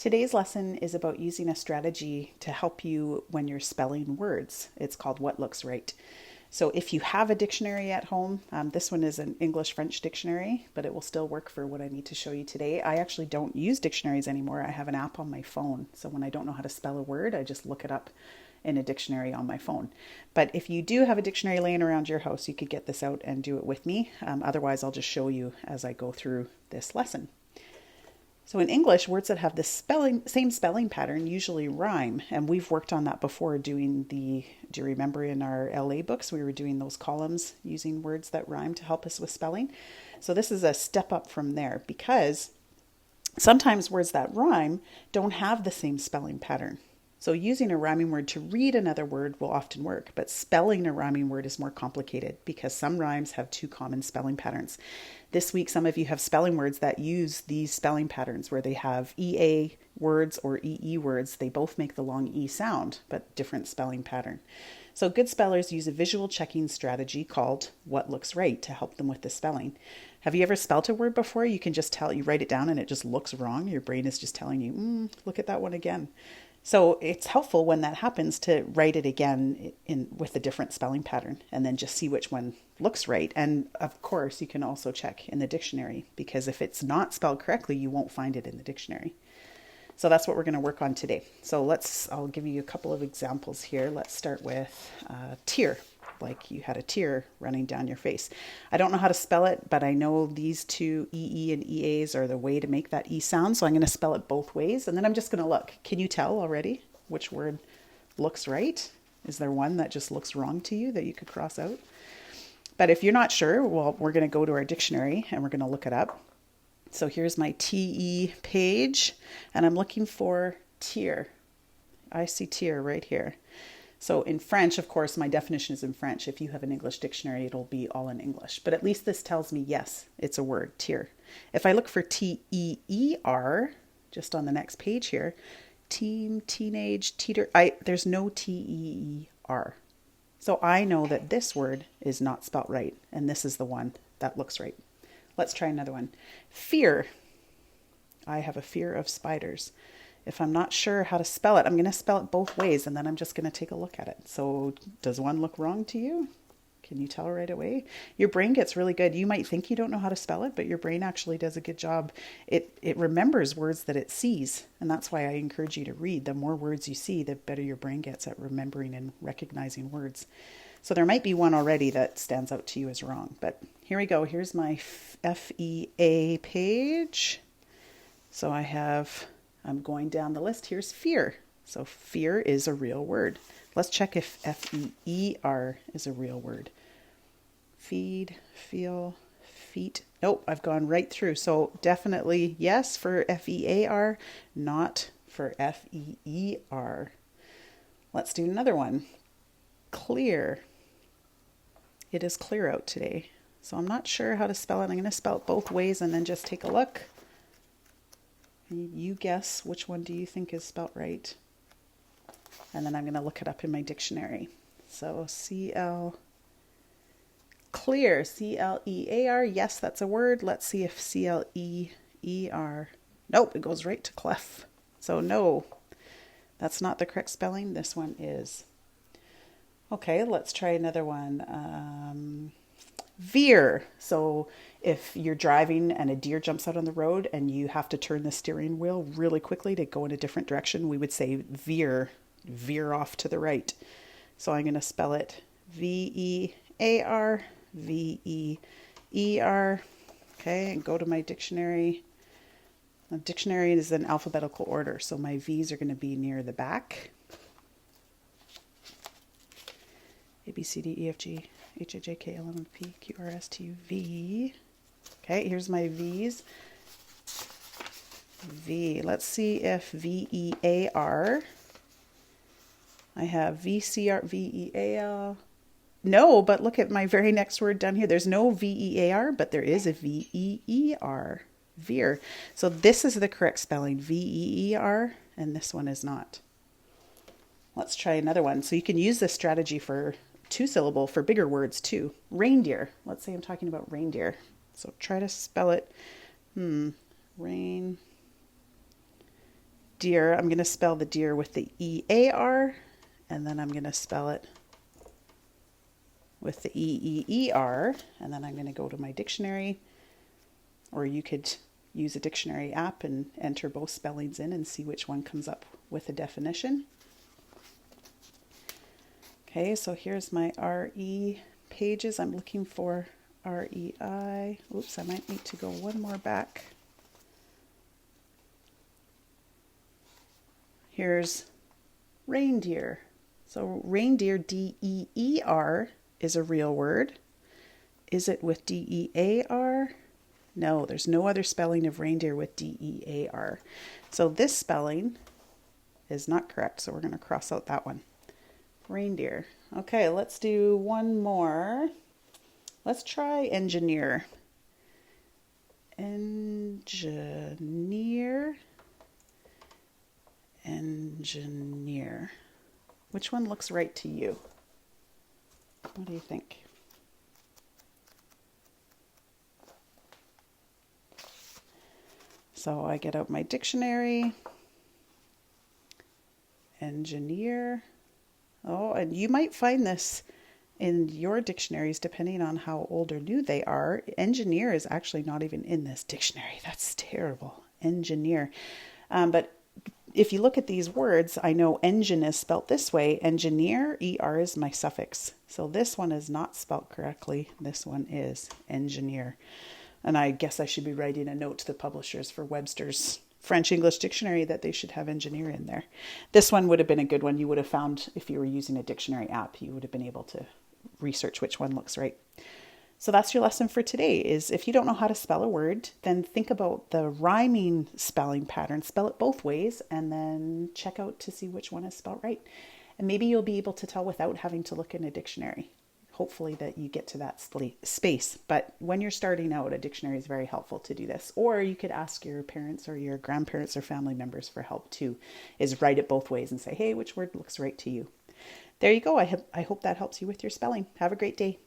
Today's lesson is about using a strategy to help you when you're spelling words. It's called What Looks Right. So if you have a dictionary at home, this one is an English-French dictionary, but it will still work for what I need to show you today. I actually don't use dictionaries anymore. I have an app on my phone. So when I don't know how to spell a word, I just look it up in a dictionary on my phone. But if you do have a dictionary laying around your house, you could get this out and do it with me. Otherwise, I'll just show you as I go through this lesson. So in English, words that have the same spelling pattern usually rhyme. And we've worked on that before do you remember in our LA books, we were doing those columns using words that rhyme to help us with spelling. So this is a step up from there because sometimes words that rhyme don't have the same spelling pattern. So using a rhyming word to read another word will often work, but spelling a rhyming word is more complicated because some rhymes have two common spelling patterns. This week, some of you have spelling words that use these spelling patterns where they have EA words or EE words. They both make the long E sound, but different spelling pattern. So good spellers use a visual checking strategy called What Looks Right to help them with the spelling. Have you ever spelt a word before? You can just tell, you write it down and it just looks wrong. Your brain is just telling you, look at that one again. So it's helpful when that happens to write it again with a different spelling pattern and then just see which one looks right. And of course, you can also check in the dictionary because if it's not spelled correctly, you won't find it in the dictionary. So that's what we're going to work on today. So I'll give you a couple of examples here. Let's start with tear, like you had a tear running down your face. I don't know how to spell it, but I know these two EE and EAs are the way to make that E sound. So I'm going to spell it both ways. And then I'm just going to look. Can you tell already which word looks right? Is there one that just looks wrong to you that you could cross out? But if you're not sure, well, we're going to go to our dictionary and we're going to look it up. So here's my TE page, and I'm looking for tear. I see tear right here. So in French, of course, my definition is in French. If you have an English dictionary, it'll be all in English. But at least this tells me, yes, it's a word, tear. If I look for TEER, just on the next page here, teen, teenage, teeter, there's no TEER. So I know that this word is not spelt right, and this is the one that looks right. Let's try another one. Fear. I have a fear of spiders. If I'm not sure how to spell it, I'm going to spell it both ways, and then I'm just going to take a look at it. So does one look wrong to you? Can you tell right away? Your brain gets really good. You might think you don't know how to spell it, but your brain actually does a good job. It remembers words that it sees, and that's why I encourage you to read. The more words you see, the better your brain gets at remembering and recognizing words. So there might be one already that stands out to you as wrong, but here we go. Here's my FEA page. So I'm going down the list. Here's fear. So fear is a real word. Let's check if FEER is a real word. Feed, feel, feet. Nope, I've gone right through. So definitely yes for FEAR, not for FEER. Let's do another one. Clear. It is clear out today. So I'm not sure how to spell it. I'm going to spell it both ways and then just take a look. You guess which one do you think is spelt right? And then I'm going to look it up in my dictionary. So clear, CLEAR. Yes, that's a word. Let's see if CLEER. Nope, it goes right to clef. So no, that's not the correct spelling. This one is. Okay, let's try another one. Veer. So if you're driving and a deer jumps out on the road and you have to turn the steering wheel really quickly to go in a different direction, we would say veer off to the right. So I'm going to spell it VEAR, VEER. Okay, and go to my dictionary. The dictionary is in alphabetical order, so my V's are going to be near the back. A, B, C, D, E, F, G, H, I, J, K, L, M, N, P, Q, R, S, T, U, V. Okay, here's my V's. V. Let's see if VEAR. I have VCR, VEAL. No, but look at my very next word down here. There's no VEAR, but there is a VEER. Veer. So this is the correct spelling, VEER, and this one is not. Let's try another one. So you can use this strategy for two-syllable for bigger words too. Reindeer. Let's say I'm talking about reindeer. So try to spell it. Rain. deer, I'm going to spell the deer with the E-A-R, and then I'm going to spell it with the E-E-E-R, and then I'm going to go to my dictionary, or you could use a dictionary app and enter both spellings in and see which one comes up with a definition. Okay, so here's my RE pages. I'm looking for REI. Oops, I might need to go one more back. Here's reindeer. So reindeer, D-E-E-R, is a real word. Is it with D-E-A-R? No, there's no other spelling of reindeer with D-E-A-R. So this spelling is not correct, so we're going to cross out that one. Reindeer. Okay, let's do one more. Let's try engineer. Engineer. Engineer. Which one looks right to you? What do you think? So I get out my dictionary. Engineer. Oh, and you might find this in your dictionaries depending on how old or new they are. Engineer is actually not even in this dictionary. That's terrible. Engineer. But if you look at these words, I know engine is spelt this way. Engineer, ER is my suffix. So this one is not spelt correctly. This one is engineer. And I guess I should be writing a note to the publishers for Webster's French English Dictionary that they should have engineer in there. This one would have been a good one. You would have found, if you were using a dictionary app, you would have been able to research which one looks right. So that's your lesson for today, is if you don't know how to spell a word, then think about the rhyming spelling pattern. Spell it both ways and then check out to see which one is spelled right. And maybe you'll be able to tell without having to look in a dictionary. Hopefully that you get to that space. But when you're starting out, a dictionary is very helpful to do this. Or you could ask your parents or your grandparents or family members for help too, is write it both ways and say, hey, which word looks right to you? There you go. I hope that helps you with your spelling. Have a great day.